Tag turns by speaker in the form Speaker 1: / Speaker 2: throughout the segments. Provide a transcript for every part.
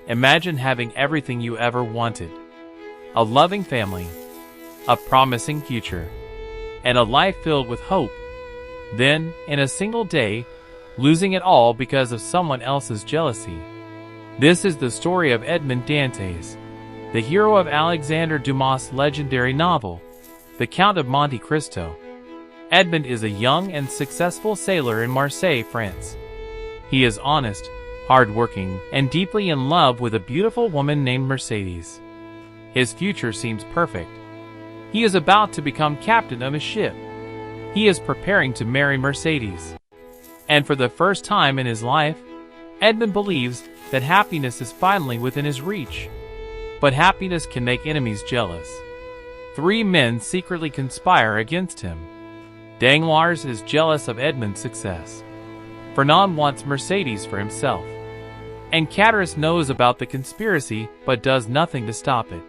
Speaker 1: Imagine having everything you ever wanted. A loving family, a promising future, and a life filled with hope. Then, in a single day, losing it all because of someone else's jealousy. This is the story of Edmond Dantes, the hero of Alexandre Dumas' legendary novel, The Count of Monte Cristo. Edmond is a young and successful sailor in Marseille, France. He is honest, hardworking, and deeply in love with a beautiful woman named Mercedes. His future seems perfect. He is about to become captain of a ship. He is preparing to marry Mercedes. And for the first time in his life, Edmond believes that happiness is finally within his reach. But happiness can make enemies jealous. 3 men secretly conspire against him. Danglars is jealous of Edmond's success. Fernand wants Mercedes for himself. And Caterus knows about the conspiracy but does nothing to stop it.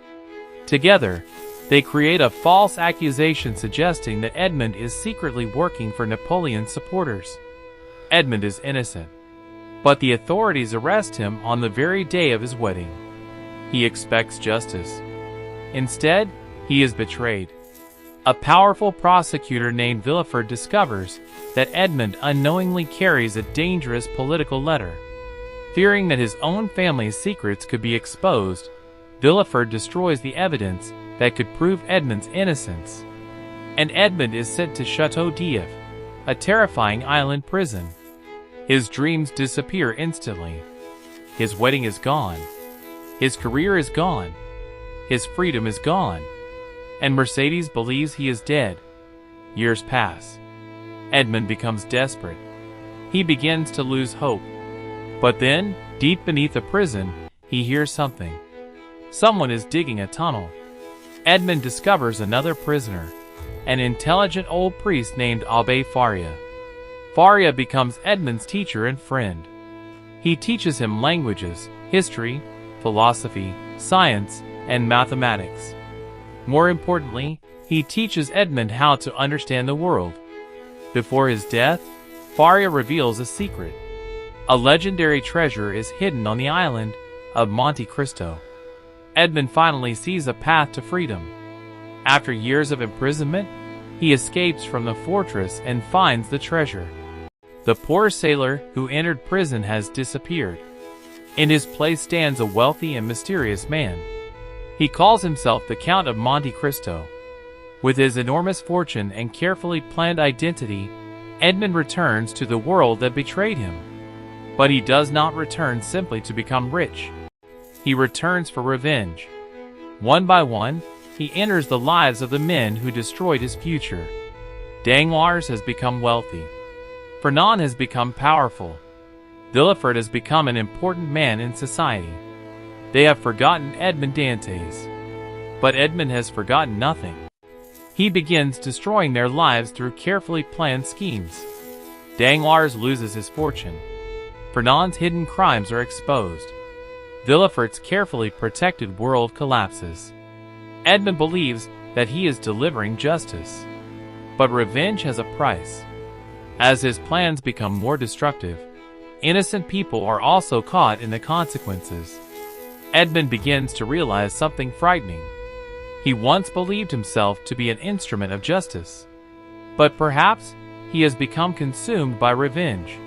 Speaker 1: Together, they create a false accusation suggesting that Edmond is secretly working for Napoleon's supporters. Edmond is innocent, but the authorities arrest him on the very day of his wedding. He expects justice. Instead, he is betrayed. A powerful prosecutor named Villefort discovers that Edmond unknowingly carries a dangerous political letter. Fearing that his own family's secrets could be exposed, Villefort destroys the evidence that could prove Edmond's innocence. And Edmond is sent to Château d'If, a terrifying island prison. His dreams disappear instantly. His wedding is gone. His career is gone. His freedom is gone. And Mercedes believes he is dead. Years pass. Edmond becomes desperate. He begins to lose hope. But then, deep beneath the prison, he hears something. Someone is digging a tunnel. Edmond discovers another prisoner, an intelligent old priest named Abbé Faria. Faria becomes Edmond's teacher and friend. He teaches him languages, history, philosophy, science, and mathematics. More importantly, he teaches Edmond how to understand the world. Before his death, Faria reveals a secret. A legendary treasure is hidden on the island of Monte Cristo. Edmond finally sees a path to freedom. After years of imprisonment, he escapes from the fortress and finds the treasure. The poor sailor who entered prison has disappeared. In his place stands a wealthy and mysterious man. He calls himself the Count of Monte Cristo. With his enormous fortune and carefully planned identity, Edmond returns to the world that betrayed him. But he does not return simply to become rich. He returns for revenge. One by one, he enters the lives of the men who destroyed his future. Danglars has become wealthy. Fernand has become powerful. Villefort has become an important man in society. They have forgotten Edmond Dantes. But Edmond has forgotten nothing. He begins destroying their lives through carefully planned schemes. Danglars loses his fortune. Fernand's hidden crimes are exposed. Villefort's carefully protected world collapses. Edmond believes that he is delivering justice. But revenge has a price. As his plans become more destructive, innocent people are also caught in the consequences. Edmond begins to realize something frightening. He once believed himself to be an instrument of justice. But perhaps he has become consumed by revenge.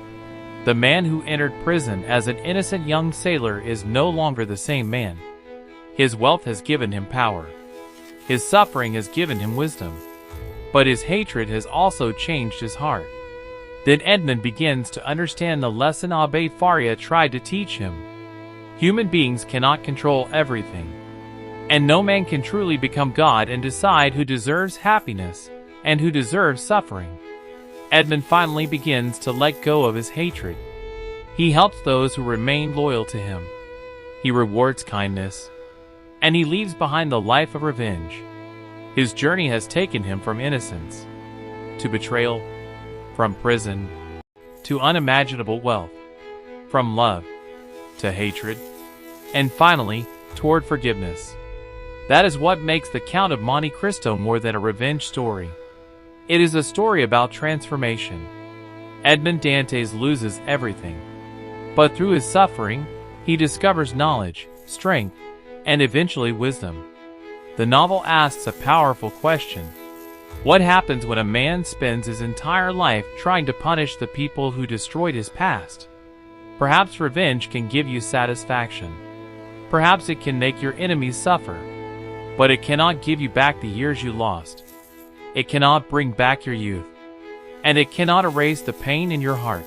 Speaker 1: The man who entered prison as an innocent young sailor is no longer the same man. His wealth has given him power. His suffering has given him wisdom. But his hatred has also changed his heart. Then Edmond begins to understand the lesson Abbé Faria tried to teach him. Human beings cannot control everything. And no man can truly become God and decide who deserves happiness and who deserves suffering. Edmond finally begins to let go of his hatred. He helps those who remain loyal to him. He rewards kindness. And he leaves behind the life of revenge. His journey has taken him from innocence to betrayal, from prison to unimaginable wealth, from love to hatred, and finally, toward forgiveness. That is what makes The Count of Monte Cristo more than a revenge story. It is a story about transformation. Edmond Dantes loses everything. But through his suffering, he discovers knowledge, strength, and eventually wisdom. The novel asks a powerful question. What happens when a man spends his entire life trying to punish the people who destroyed his past? Perhaps revenge can give you satisfaction. Perhaps it can make your enemies suffer. But it cannot give you back the years you lost. It cannot bring back your youth. And it cannot erase the pain in your heart.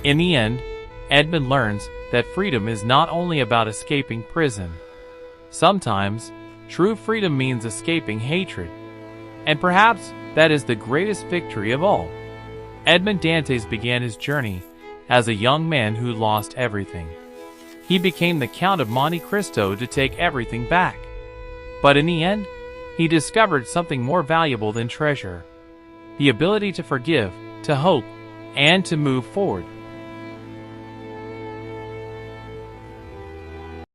Speaker 1: In the end, Edmund learns that freedom is not only about escaping prison. Sometimes, true freedom means escaping hatred. And perhaps that is the greatest victory of all. Edmond Dantes began his journey as a young man who lost everything. He became the Count of Monte Cristo to take everything back. But in the end, he discovered something more valuable than treasure: the ability to forgive, to hope, and to move forward.